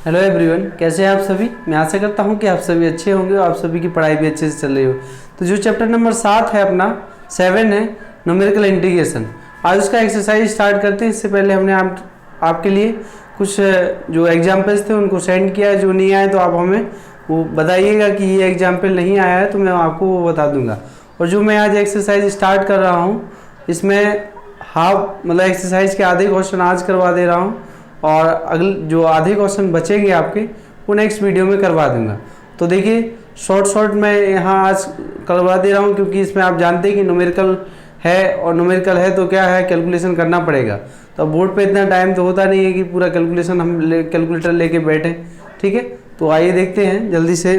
Hello everyone, कैसे हैं आप सभी। मैं आशा करता हूं कि आप सभी अच्छे होंगे और आप सभी की पढ़ाई भी अच्छे से चल रही हो। तो जो चैप्टर नंबर 7 है अपना 7 है न्यूमेरिकल इंटीग्रेशन। आज उसका एक्सरसाइज स्टार्ट करते हैं। इससे पहले हमने आपके लिए कुछ जो एग्जाम्पल्स थे उनको सेंड किया है। जो नहीं आए तो आप हमें वो बताइएगा कि ये एग्जाम्पल नहीं आया है तो मैं आपको वो बता दूंगा। और जो मैं आज एक्सरसाइज स्टार्ट कर रहा हूँ इसमें मतलब एक्सरसाइज के आधे क्वेश्चन आज करवा दे रहा हूँ और अगले जो आधे क्वेश्चन बचेंगे आपके वो नेक्स्ट वीडियो में करवा दूंगा। तो देखिए शॉर्ट मैं यहाँ आज करवा दे रहा हूँ क्योंकि इसमें आप जानते हैं कि न्यूमेरिकल है और न्यूमेरिकल है तो क्या है, कैलकुलेशन करना पड़ेगा। तो बोर्ड पे इतना टाइम तो होता नहीं है कि पूरा कैलकुलेशन हम कैलकुलेटर लेके बैठे, ठीक है। तो आइए देखते हैं जल्दी से।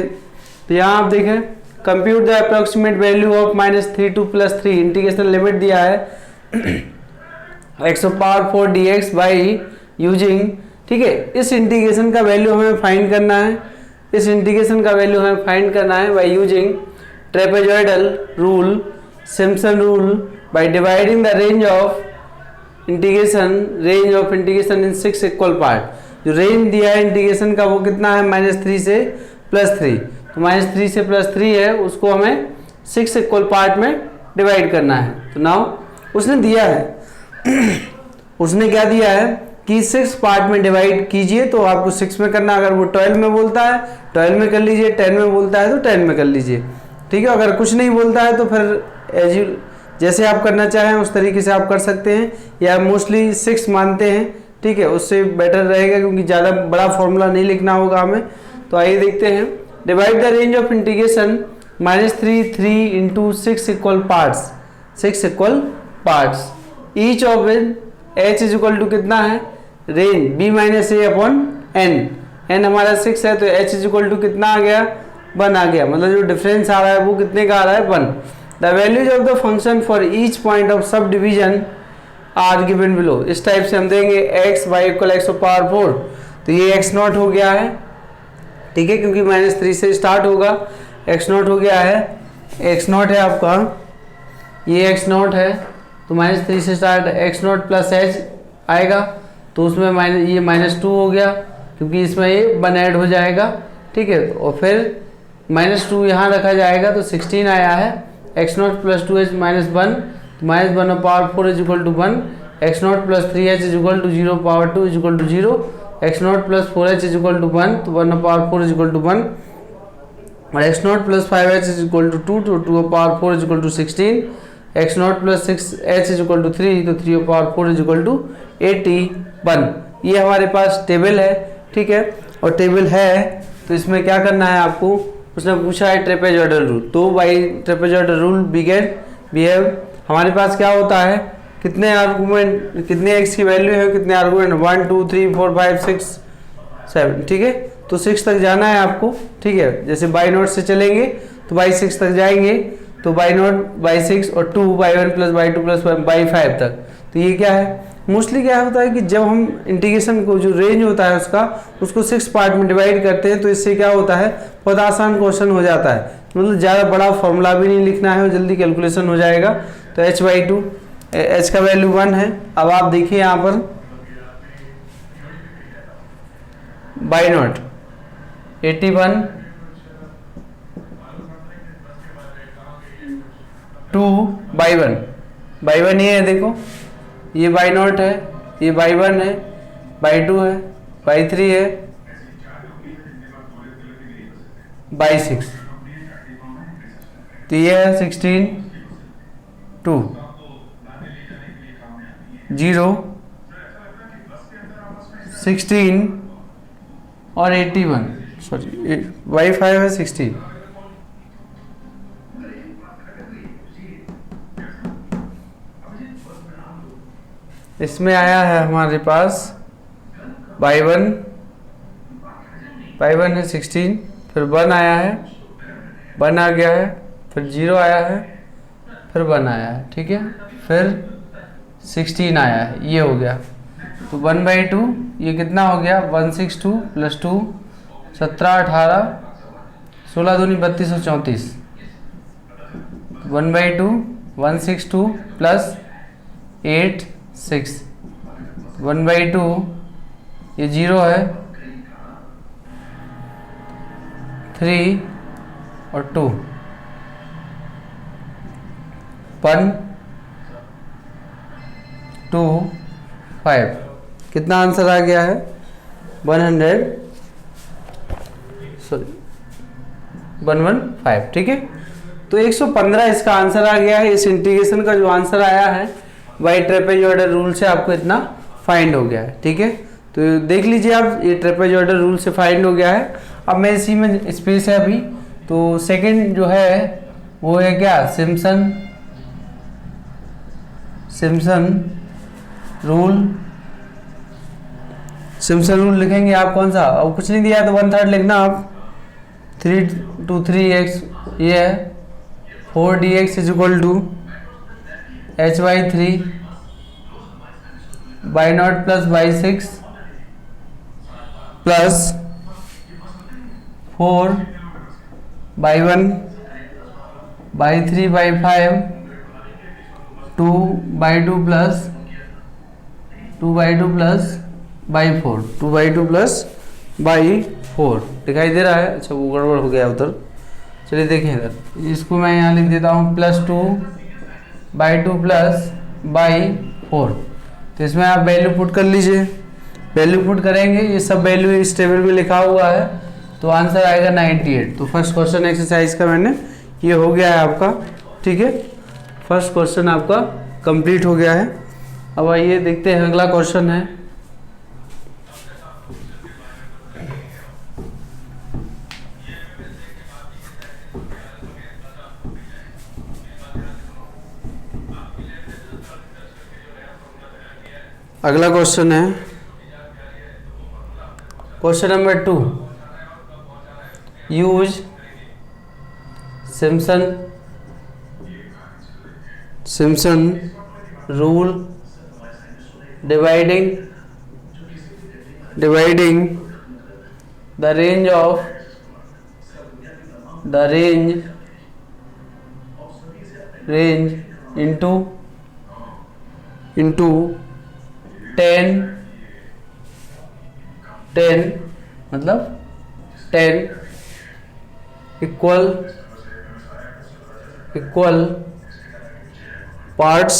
तो यहाँ आप देखें, compute the approximate value of -3 to +3 integration limit दिया है x⁴ dx बाई यूजिंग, ठीक है। इस इंटीग्रेशन का वैल्यू हमें फाइंड करना है। इस इंटीग्रेशन का वैल्यू हमें फाइंड करना है by using trapezoidal rule, Simpson rule, by dividing the range of integration in 6 equal part. जो रेंज दिया है इंटीग्रेशन का वो कितना है, -3 से +3। तो -3 से +3 है, उसको हमें 6 इक्वल पार्ट में डिवाइड करना है। तो नाउ उसने दिया है उसने क्या दिया है कि 6 पार्ट में डिवाइड कीजिए। तो आपको 6 में करना, अगर वो 12 में बोलता है 12 में कर लीजिए, 10 में बोलता है तो 10 में कर लीजिए, ठीक है। अगर कुछ नहीं बोलता है तो फिर जैसे आप करना चाहें उस तरीके से आप कर सकते हैं, या मोस्टली 6 मानते हैं, ठीक है, उससे बेटर रहेगा क्योंकि ज़्यादा बड़ा फॉर्मूला नहीं लिखना होगा हमें। तो आइए देखते हैं। Divide the range of integration -3 into 6 equal parts, 6 equal parts. Each of h is equal to कितना है, range b minus a upon n हमारा 6 है तो h इज इक्वल टू कितना आ गया, 1 आ गया। मतलब जो डिफरेंस आ रहा है वो कितने का आ रहा है, 1। The values of the function for each point of subdivision are given below. इस टाइप से हम देंगे x y इक्वल x⁴। तो ये x0 हो गया है, ठीक है, क्योंकि -3 से स्टार्ट होगा। x0 हो गया है, x0 है आपका, ये x0 है। तो -3 से स्टार्ट x0 प्लस h आएगा तो उसमें ये -2 हो गया क्योंकि इसमें ये 1 ऐड हो जाएगा, ठीक है। और फिर -2 यहाँ रखा जाएगा तो 16 आया है। x0 प्लस 2h -1, तो -1/4 is equal to 1। x0 plus 3h is equal to 0/2 is equal to 0। x0 plus 4h is equal to 1, तो 1/4 इज इक्वल टू 1। और x0 plus 5h is equal to 2, तो 2/4 is equal to 16। x0 plus 6h is equal to 3, तो 3/4 is equal to 81। ये हमारे पास table है, ठीक है। और टेबल है तो इसमें क्या करना है आपको, उसने पूछा है ट्रेपेजॉइडल रूल। तो बाई ट्रेपेजॉइडल रूल बिहेव हमारे पास क्या होता है, कितने आर्गूमेंट, कितने x की वैल्यू है, कितने आर्गूमेंट 1 2 3 4 5 6 7, ठीक है। तो 6 तक जाना है आपको, ठीक है। जैसे बाई नोट से चलेंगे तो बाई 6 तक जाएंगे, तो बाई नोट बाई 6 और 2 by 1 plus by 2 plus by 5 तक। तो ये क्या है, मोस्टली क्या होता है कि जब हम इंटीग्रेशन को जो रेंज होता है उसको 6 पार्ट में डिवाइड करते हैं तो इससे क्या होता है, बहुत आसान क्वेश्चन हो जाता है। मतलब ज़्यादा बड़ा फॉर्मूला भी नहीं लिखना है और जल्दी कैलकुलेशन हो जाएगा। तो h/2, h का वैल्यू 1 है। अब आप देखिए यहाँ पर बाई नोट 81, 2 बाई 1 ये है, देखो ये बाई नोट है, ये बाई 1 है, बाई 2 है, बाई 3 है, बाई 6। तो ये है 16 2 0 16 और 81, सॉरी बाई 5 है 16। इसमें आया है हमारे पास बाई 1 है 16, फिर 1 आया है, 1 आ गया है, फिर 0 आया है, फिर 1 आया है, ठीक है। फिर 16 आया है, ये हो गया। तो 1/2 ये कितना हो गया, 162 प्लस 2 17 18 16 दूनी 32 और 34। 1/2 162 प्लस 8 6 1/2 ये 0 है, 3 और 2, 1 2 5। कितना आंसर आ गया है? 115। ठीक है, तो 115 इसका आंसर आ गया है। इस इंटीग्रेशन का जो आंसर आया है वही ट्रेपेजॉइडल रूल से आपको इतना फाइंड हो गया है। ठीक है, तो देख लीजिए आप, ये ट्रेपेजॉइडल रूल से फाइंड हो गया है। अब मैं इसी में स्पेस है अभी, तो सेकंड जो है वो है क्या? सिम्पसन रूल लिखेंगे आप। कौन सा? अब कुछ नहीं दिया तो 1/3 लिखना आप। 3 to 3x ये है। 4dx is equal to h/3 y0 plus y6 plus 4/1 y3/5 2/2 plus 2/2 plus y4 2/2 plus y4 दिखाई दे रहा है? अच्छा, वो गड़बड़ हो गया उधर। चलिए देखें इधर, इसको मैं यहाँ लिख देता हूँ +2/2 प्लस y4। तो इसमें आप वैल्यू पुट कर लीजिए। वैल्यू पुट करेंगे, ये सब वैल्यू इस टेबल में लिखा हुआ है, तो आंसर आएगा 98। तो फर्स्ट क्वेश्चन एक्सरसाइज का मैंने ये हो गया है आपका। ठीक है, फर्स्ट क्वेश्चन आपका कंप्लीट हो गया है। अब आइए देखते हैं अगला क्वेश्चन है। अगला क्वेश्चन है question number 2। Use Simpson rule dividing the range into 10 मतलब 10 equal parts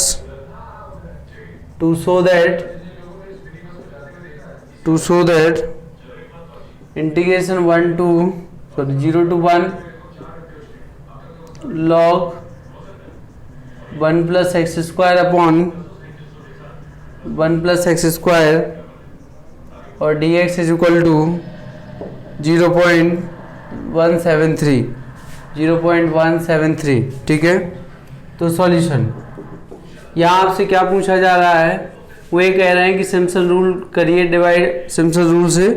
to show that integration 0 to 1 log 1 plus x square upon 1 plus x square और dx is equal to 0.173। ठीक है, तो सॉल्यूशन यहाँ आपसे क्या पूछा जा रहा है? वो ये कह रहे हैं कि सिम्पसन रूल करिए, सिम्पसन रूल से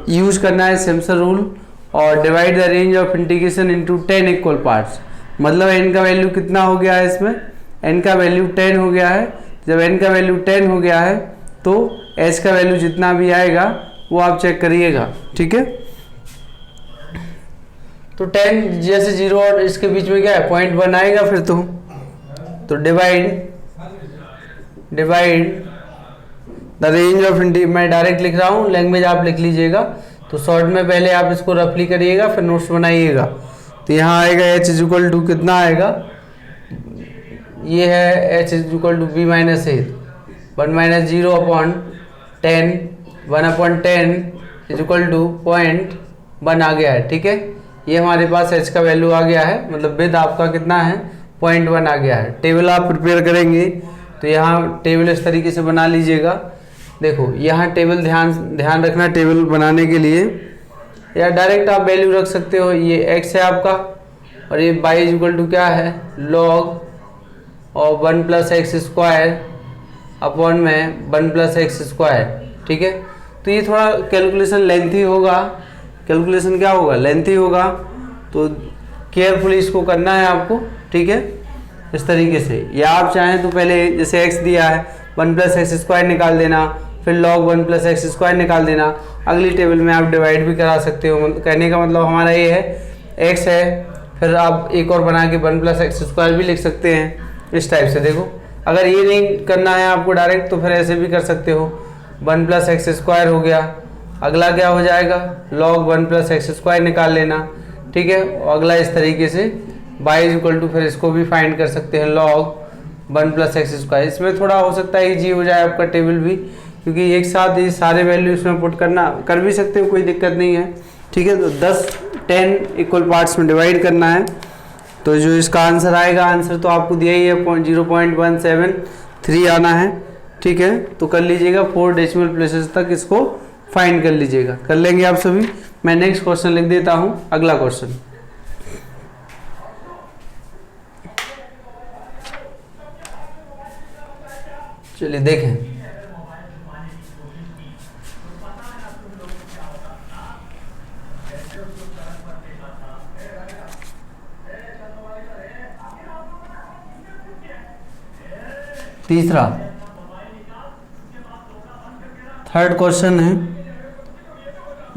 यूज करना है सिम्पसन रूल, और divide the range of integration into 10 equal parts. मतलब n का वैल्यू कितना हो गया है? इसमें n का वैल्यू 10 हो गया है। जब n का वैल्यू 10 हो गया है तो h का वैल्यू जितना भी आएगा वो आप चेक करिएगा। ठीक है, तो 10 जैसे 0 और इसके बीच में क्या है? 0.1 आएगा फिर तो डिवाइड द रेंज ऑफ मैं डायरेक्ट लिख रहा हूँ, लैंग्वेज आप लिख लीजिएगा। तो शॉर्ट में पहले आप इसको रफली करिएगा, फिर नोट्स बनाइएगा। तो यहाँ आएगा h इज इक्वल टू कितना आएगा? ये है h is equal to b minus a 1 minus 0/10 1/10 is equal to 0.1 आ गया है। ठीक है, ये हमारे पास h का वैल्यू आ गया है, मतलब विद आपका कितना है? 0.1 आ गया है। टेबल आप प्रिपेयर करेंगे तो यहाँ टेबल इस तरीके से बना लीजिएगा। देखो यहाँ टेबल ध्यान रखना टेबल बनाने के लिए, या डायरेक्ट आप वैल्यू रख सकते हो। ये x है आपका और ये y इज इक्वल टू क्या है? लॉग और 1 प्लस एक्स स्क्वायर अपॉन में 1 प्लस एक्स स्क्वायर। ठीक है, तो ये थोड़ा कैलकुलेशन लेंथी होगा। कैलकुलेशन क्या होगा? लेंथी होगा, तो केयरफुली इसको करना है आपको। ठीक है, इस तरीके से, या आप चाहें तो पहले जैसे x दिया है 1 प्लस एक्स स्क्वायर निकाल देना, फिर log 1 प्लस एक्स स्क्वायर निकाल देना। अगली टेबल में आप डिवाइड भी करा सकते हो। कहने का मतलब हमारा ये है x है, फिर आप एक और बना के 1 प्लस एक्स स्क्वायर भी लिख सकते हैं इस टाइप से। देखो, अगर ये नहीं करना है आपको डायरेक्ट, तो फिर ऐसे भी कर सकते हो। 1 प्लस एक्स स्क्वायर हो गया अगला क्या हो जाएगा, log 1 प्लस एक्स स्क्वायर निकाल लेना, ठीक है। और अगला इस तरीके से y इज इक्वल टू, फिर इसको भी फाइंड कर सकते हैं log 1 प्लस एक्स स्क्वायर। इसमें थोड़ा हो सकता है ईजी हो जाए आपका टेबल भी, क्योंकि एक साथ ये सारे वैल्यू इसमें पुट करना, कर भी सकते हो, कोई दिक्कत नहीं है, ठीक है। तो 10 इक्वल पार्ट्स में डिवाइड करना है। तो जो इसका आंसर आएगा, आंसर तो आपको दिया ही है 0.173 आना है, ठीक है। तो कर लीजिएगा 4 डेसिमल प्लेसेस तक इसको फाइंड कर लीजिएगा, कर लेंगे आप सभी। मैं नेक्स्ट क्वेश्चन लिख देता हूँ, अगला क्वेश्चन। चलिए देखें, तीसरा थर्ड क्वेश्चन है,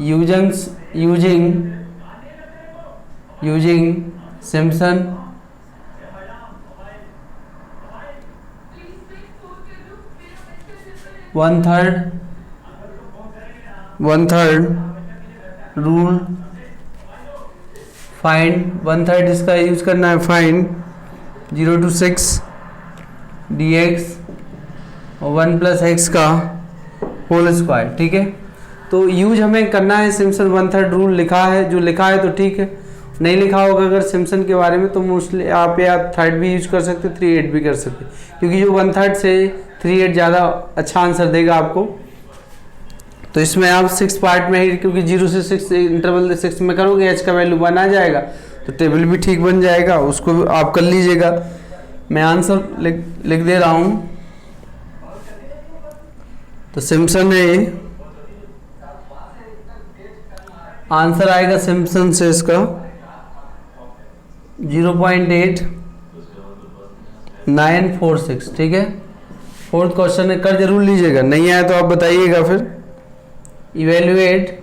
using Simpson one third rule find, 1/3 इसका यूज करना है, फाइंड 0 to 6 dx और 1 प्लस एक्स का होल स्क्वायर, ठीक है। तो यूज हमें करना है सिम्पसन 1/3 रूल, लिखा है, जो लिखा है तो ठीक है, नहीं लिखा होगा अगर सिम्पसन के बारे में तो मोस्टली आप या थर्ड भी यूज कर सकते, 3/8 भी कर सकते, क्योंकि जो 1/3 से 3/8 ज़्यादा अच्छा आंसर देगा आपको। तो इसमें आप 6 पार्ट में ही, क्योंकि 0 से 6 इंटरवल 6 में करोगे एच का वैल्यू 1 आ जाएगा, तो टेबल भी ठीक बन जाएगा, उसको आप कर लीजिएगा। मैं आंसर लिख दे रहा हूँ। तो सिम्पसन है, आंसर आएगा सिम्पसन से इसका 0.8946, ठीक है। फोर्थ क्वेश्चन है, कर जरूर लीजिएगा, नहीं आया तो आप बताइएगा फिर। Evaluate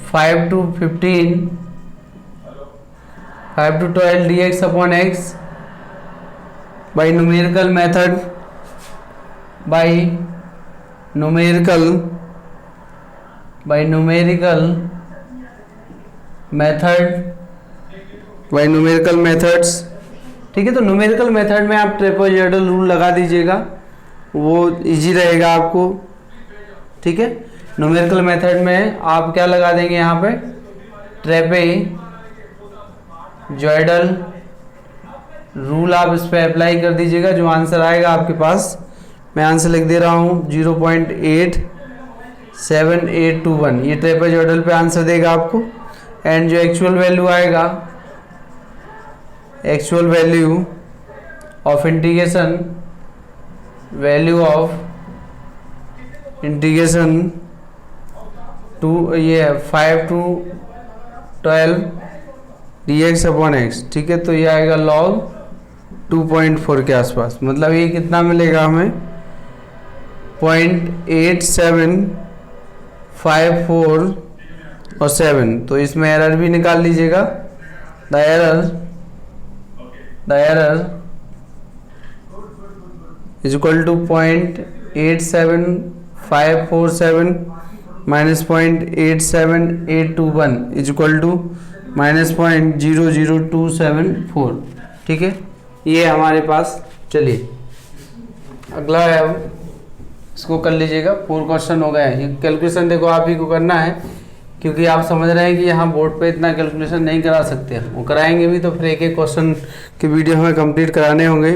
5 to 12 dx upon x by numerical method, numerical methods, ठीक है। तो न्यूमेरिकल मेथड में आप ट्रेपेजॉइडल रूल लगा दीजिएगा, वो इजी रहेगा आपको, ठीक है। न्यूमेरिकल मेथड में आप क्या लगा देंगे, यहाँ पे ट्रेपेजॉइडल रूल आप इस पर अप्लाई कर दीजिएगा। जो आंसर आएगा आपके पास, मैं आंसर लिख दे रहा हूँ 0.87821, ये ट्रेपेजॉइडल पे आंसर देगा आपको। एंड जो एक्चुअल वैल्यू आएगा, actual value of integration, value of integration to, ये 5 to 12 dx upon x, ठीक है। तो ये आएगा log 2.4 के आसपास, मतलब ये कितना मिलेगा हमें, 0.8754 और 7। तो इसमें एरर भी निकाल लीजिएगा। The error is equal to 0.87547 minus 0.87821 is equal to minus 0.00274, ठीक है। ये हमारे पास, चलिए अगला है, अब इसको कर लीजिएगा। 4 क्वेश्चन हो गए हैं। ये कैलकुलेशन देखो आप ही को करना है, क्योंकि आप समझ रहे हैं कि यहाँ बोर्ड पे इतना कैलकुलेशन नहीं करा सकते, वो कराएंगे भी तो फिर एक एक क्वेश्चन के वीडियो हमें कंप्लीट कराने होंगे।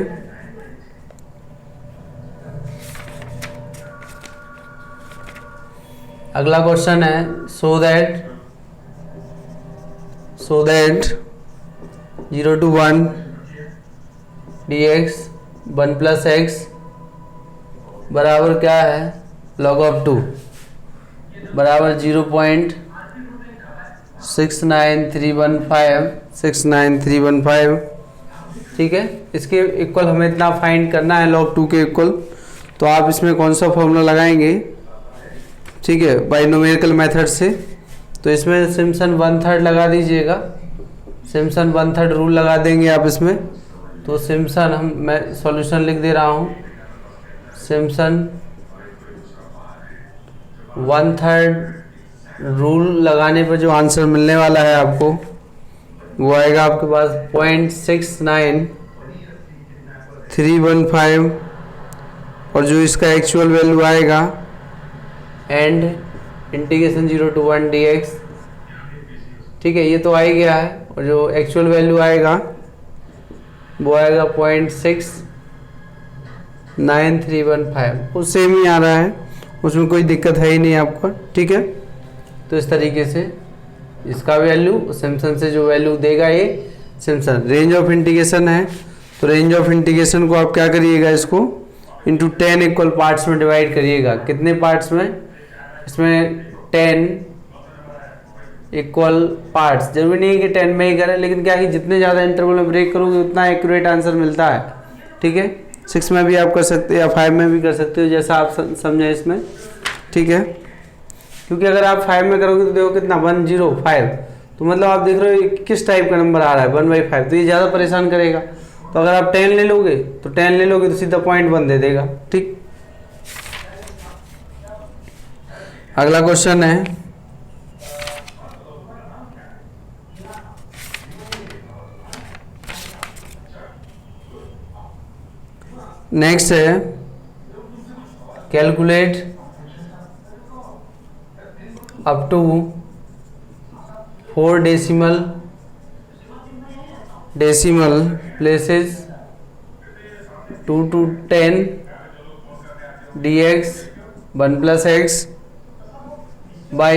अगला क्वेश्चन है, so that 0 to 1 dx 1 plus x बराबर क्या है, log of 2 बराबर 0.69315, ठीक है। इसके इक्वल हमें इतना फाइंड करना है, log 2 के इक्वल। तो आप इसमें कौन सा फॉर्मूला लगाएंगे, ठीक है, बाय न्यूमेरिकल मेथड से। तो इसमें सिम्पसन 1/3 लगा दीजिएगा, सिम्पसन 1/3 रूल लगा देंगे आप इसमें। तो सिम्पसन, मैं सॉल्यूशन लिख दे रहा हूँ, सिम्पसन 1/3 रूल लगाने पर जो आंसर मिलने वाला है आपको वो आएगा आपके पास 0.69315 और जो इसका एक्चुअल वैल्यू आएगा एंड इंटीग्रेशन 0 to 1 dx, ठीक है, ये तो आ ही गया है। और जो एक्चुअल वैल्यू आएगा वो आएगा 0.69315, वो सेम ही आ रहा है, उसमें कोई दिक्कत है ही नहीं आपको, ठीक है। तो इस तरीके से इसका वैल्यू सिम्पसन से जो वैल्यू देगा ये सिम्पसन। रेंज ऑफ इंटीग्रेशन है, तो रेंज ऑफ इंटीग्रेशन को आप क्या करिएगा, इसको इंटू 10 इक्वल पार्ट्स में डिवाइड करिएगा। कितने पार्ट्स में? इसमें 10 इक्वल पार्ट्स, जरूरी नहीं है कि 10 में ही करें, लेकिन क्या है कि जितने ज़्यादा इंटरवल में ब्रेक करोगे उतना एक्यूरेट आंसर मिलता है, ठीक है। 6 में भी आप कर सकते हो या 5 में भी कर सकते हो, जैसा आप समझें इसमें, ठीक है। क्योंकि अगर आप 5 में करोगे तो देखो कितना 105, तो मतलब आप देख रहे हो किस टाइप का नंबर आ रहा है 1/5, तो ये ज़्यादा परेशान करेगा। तो अगर आप 10 ले लोगे तो 10 ले लोगे तो सीधा 0.1 दे देगा, ठीक। अगला क्वेश्चन है नेक्स्ट है calculate up to 4 decimal places 2 to 10 dx 1 plus x by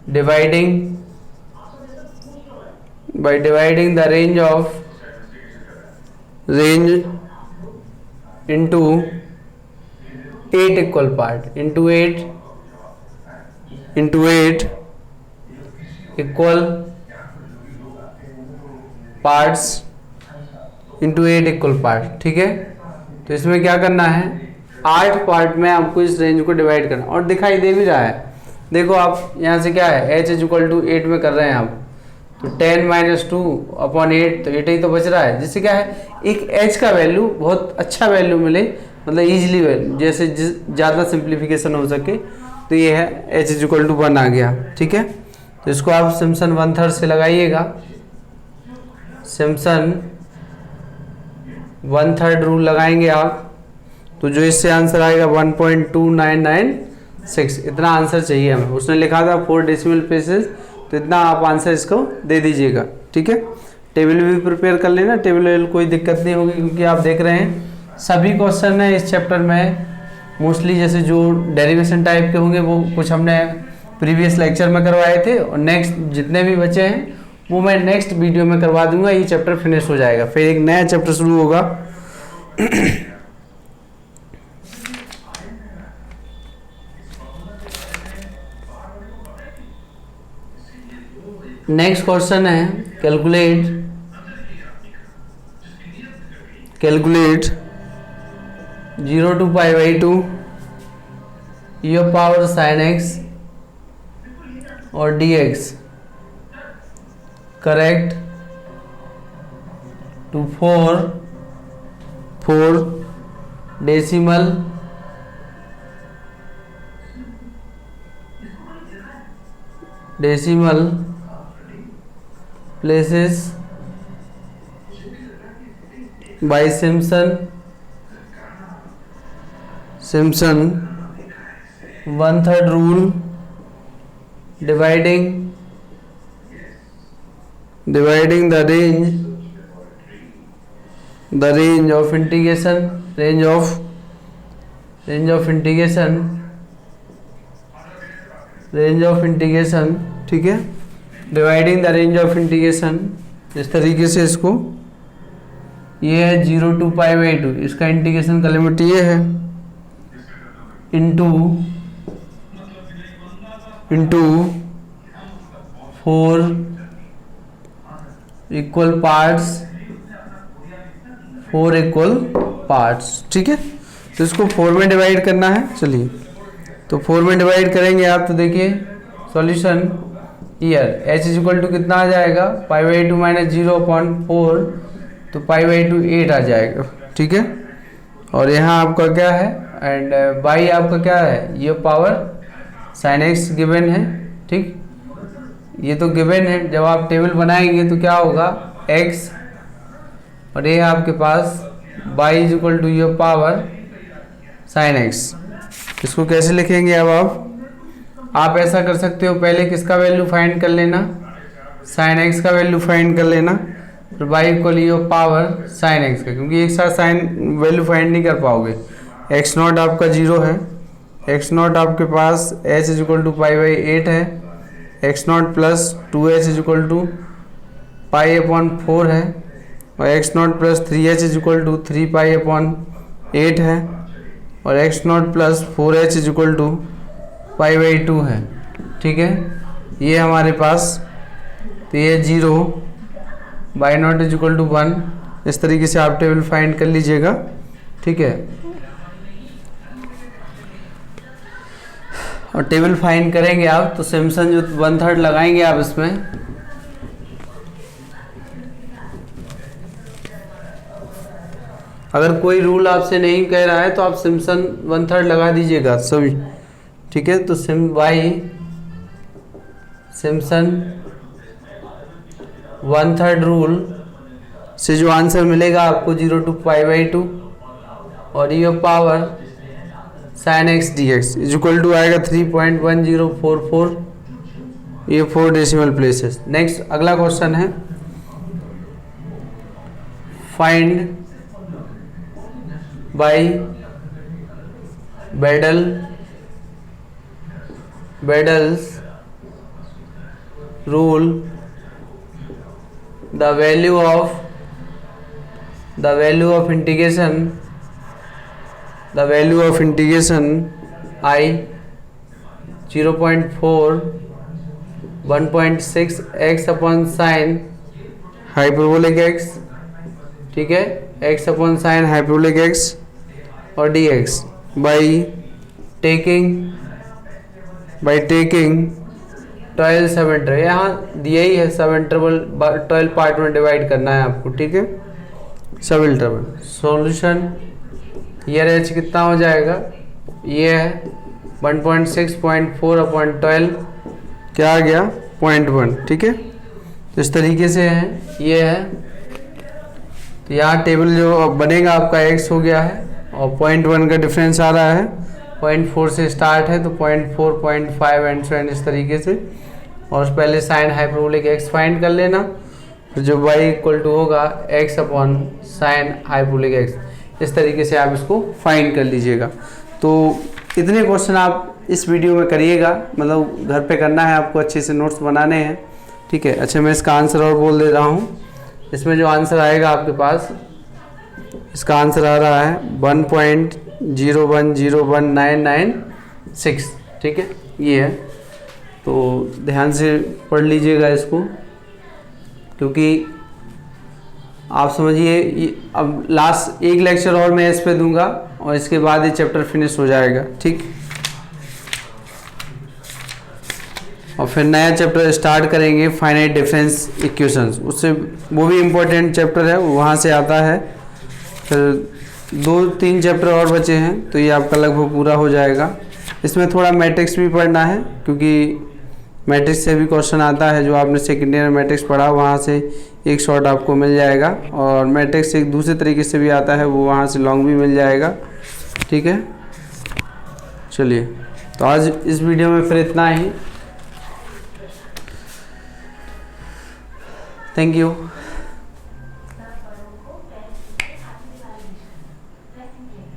dividing the range into 8 equal part, into 8 equal parts, into 8 equal part, ठीक है। तो इसमें क्या करना है, 8 पार्ट में आपको इस रेंज को डिवाइड करना, और दिखाई दे भी रहा है, देखो आप यहाँ से क्या है h = 8 में कर रहे हैं आप, तो 10 - 2/8, तो 8 ही तो बच रहा है, जिससे क्या है एक h का वैल्यू बहुत अच्छा वैल्यू मिले, मतलब इजीली वैल्यू, जैसे ज़्यादा सिंप्लीफिकेशन हो सके, तो ये है h = 1 आ गया, ठीक है। तो इसको आप सिम्पसन 1/3 से लगाइएगा, सिम्पसन 1/3 रूल लगाएंगे आप, तो जो इससे आंसर आएगा 1.2996, इतना आंसर चाहिए हमें। उसने लिखा था 4 डेसिमल प्लेसेस, तो इतना आप आंसर इसको दे दीजिएगा, ठीक है। टेबल भी प्रिपेयर कर लेना, टेबल कोई दिक्कत नहीं होगी, क्योंकि आप देख रहे हैं सभी क्वेश्चन है इस चैप्टर में मोस्टली, जैसे जो डेरिवेशन टाइप के होंगे वो कुछ हमने प्रीवियस लेक्चर में करवाए थे, और नेक्स्ट जितने भी बचे हैं वो मैं नेक्स्ट वीडियो में करवा दूंगा। ये चैप्टर फिनिश हो जाएगा, फिर एक नया चैप्टर शुरू होगा। नेक्स्ट क्वेश्चन है calculate 0 to π/2 e⁻ sin x और dx correct to 4 decimal places by Simpson 1/3 rule dividing the range of integration ठीक है, dividing the range of integration इस तरीके से, इसको ये है 0 to π/2, इसका इंटीग्रेशन का लिमिट ये है, इंटू 4 इक्वल पार्ट्स, ठीक है। तो इसको 4 में डिवाइड करना है, चलिए तो 4 में डिवाइड करेंगे आप, तो देखिए सॉल्यूशन ईयर h = कितना आ जाएगा, π/2 - 0/4, तो π/2 8 आ जाएगा, ठीक है। और यहाँ आपका क्या है एंड बाई आपका क्या है, ये पावर साइन एक्स गिवन है, ठीक, ये तो गिवन है। जब आप टेबल बनाएंगे तो क्या होगा, x और ये आपके पास बाई इज इक्वल टू ये पावर साइन एक्स। इसको कैसे लिखेंगे अब आप ऐसा कर सकते हो, पहले किसका वैल्यू फाइंड कर लेना, साइन एक्स का वैल्यू फाइंड कर लेना, फिर by equal yo power sine x का, क्योंकि एक साथ साइन वैल्यू फाइंड नहीं कर पाओगे। एक्स नॉट आपका 0 है, एक्स नॉट आपके पास h is equal to pi by 8 है, x naught plus 2h is equal to pi upon 4 है, और x naught plus 3h is equal to 3 pi upon 8 है, और x naught plus 4h is equal to pi by 2 है, ठीक है। ये हमारे पास, तो ये 0 by naught is equal to 1, इस तरीके से आप टेबल फाइंड कर लीजिएगा, ठीक है। और टेबल फाइंड करेंगे आप तो सिम्पसन जो 1/3 लगाएंगे आप इसमें, अगर कोई रूल आपसे नहीं कह रहा है तो आप सिम्पसन 1/3 लगा दीजिएगा सभी, ठीक है। तो सिम्पसन 1/3 रूल से जो आंसर मिलेगा आपको 0 टू पाई बाई 2 और ये power sine x d x is equal to आएगा 3.1044, ये 4 डेसिमल प्लेसेस। नेक्स्ट अगला क्वेश्चन है, find by Bedel's rule the value of integration I 0.4 1.6 x upon sine hyperbolic x, ठीक है, x upon sine hyperbolic x और dx बाई टेकिंग 12 सब interval, यहाँ दिया ही है सब इंटरवल 12 पार्ट में डिवाइड करना है आपको, ठीक है, सब इंटरवल। सॉल्यूशन ये एच कितना हो जाएगा, ये है 1.6.4 अपॉन 12, क्या आ गया 0.1, ठीक है। तो इस तरीके से है, ये है, तो यहाँ टेबल जो बनेगा आपका x हो गया है और 0.1 का डिफरेंस आ रहा है, 0.4 से स्टार्ट है तो 0.4 0.5 एंड सो एंड इस तरीके से। और पहले साइन हाइपरबोलिक x फाइंड कर लेना, फिर जो y इक्वल टू होगा x upon sine hyperbolic x, इस तरीके से आप इसको फाइंड कर लीजिएगा। तो इतने क्वेश्चन आप इस वीडियो में करिएगा, मतलब घर पे करना है आपको, अच्छे से नोट्स बनाने हैं, ठीक है। अच्छा मैं इसका आंसर और बोल दे रहा हूँ, इसमें जो आंसर आएगा आपके पास, इसका आंसर आ रहा है 1.01019996, ठीक है, ये है। तो ध्यान से पढ़ लीजिएगा इसको, क्योंकि आप समझिए अब लास्ट एक लेक्चर और मैं इस पे दूंगा और इसके बाद ये चैप्टर फिनिश हो जाएगा, ठीक। और फिर नया चैप्टर स्टार्ट करेंगे, फाइनाइट डिफरेंस इक्वेशंस, उससे वो भी इम्पोर्टेंट चैप्टर है, वहाँ से आता है। फिर 2-3 चैप्टर और बचे हैं, तो ये आपका लगभग पूरा हो जाएगा। इसमें थोड़ा मैट्रिक्स भी पढ़ना है, क्योंकि मैट्रिक्स से भी क्वेश्चन आता है, जो आपने सेकेंड ईयर मैट्रिक्स पढ़ा वहाँ से एक शॉर्ट आपको मिल जाएगा, और मैट्रिक्स एक दूसरे तरीके से भी आता है, वो वहाँ से लॉन्ग भी मिल जाएगा, ठीक है। चलिए, तो आज इस वीडियो में फिर इतना ही। Thank you.